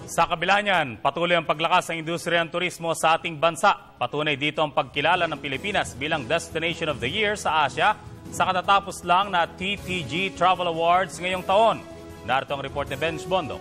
Sa kabila niyan, patuloy ang paglakas ng industriya ng turismo sa ating bansa. Patunay dito ang pagkilala ng Pilipinas bilang Destination of the Year sa Asia sa katatapos lang na TTG Travel Awards ngayong taon. Narito ang report ni Benj Bondo.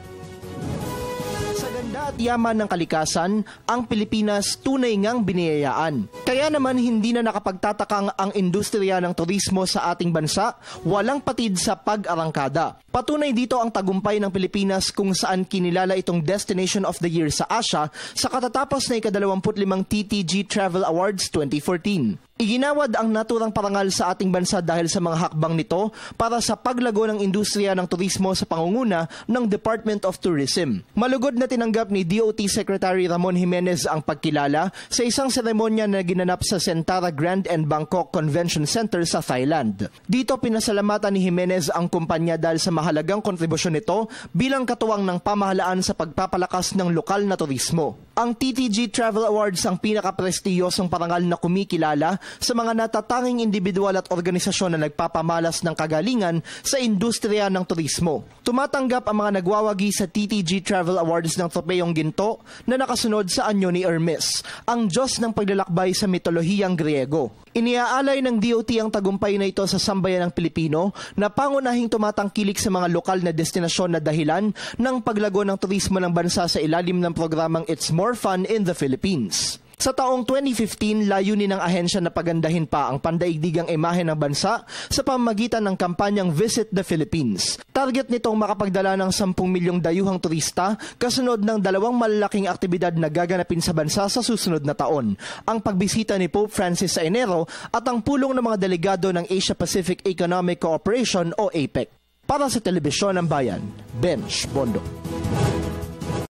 Sa ganda at yaman ng kalikasan, ang Pilipinas tunay ngang biniyayaan. Kaya naman hindi na nakapagtatakang ang industriya ng turismo sa ating bansa, walang patid sa pag-arangkada. Patunay dito ang tagumpay ng Pilipinas kung saan kinilala itong Destination of the Year sa Asia sa katatapos na ika-25 TTG Travel Awards 2014. Iginawad ang naturang parangal sa ating bansa dahil sa mga hakbang nito para sa paglago ng industriya ng turismo sa pangunguna ng Department of Tourism. Malugod na tinanggap ni DOT Secretary Ramon Jimenez ang pagkilala sa isang seremonya na ginanap sa Sentara Grand and Bangkok Convention Center sa Thailand. Dito pinasalamatan ni Jimenez ang kumpanya dahil sa mahalagang kontribusyon nito bilang katuwang ng pamahalaan sa pagpapalakas ng lokal na turismo. Ang TTG Travel Awards ang pinakaprestiyosong parangal na kumikilala sa mga natatanging individual at organisasyon na nagpapamalas ng kagalingan sa industriya ng turismo. Tumatanggap ang mga nagwawagi sa TTG Travel Awards ng tropeyong ginto na nakasunod sa anyo ni Hermes, ang Diyos ng paglalakbay sa mitolohiyang Griego. Iniaalay ng DOT ang tagumpay na ito sa sambayan ng Pilipino na pangunahing tumatangkilik sa mga lokal na destinasyon na dahilan ng paglago ng turismo ng bansa sa ilalim ng programang It's More Fun in the Philippines. Sa taong 2015, layunin ng ahensya na pagandahin pa ang pandaigdigang imahe ng bansa sa pamamagitan ng kampanyang Visit the Philippines. Target nitong makapagdala ng 10 milyong dayuhang turista kasunod ng 2 malalaking aktibidad na gaganapin sa bansa sa susunod na taon. Ang pagbisita ni Pope Francis sa Enero at ang pulong ng mga delegado ng Asia-Pacific Economic Cooperation o APEC. Para sa Telebisyon ng Bayan, Benj Bondo.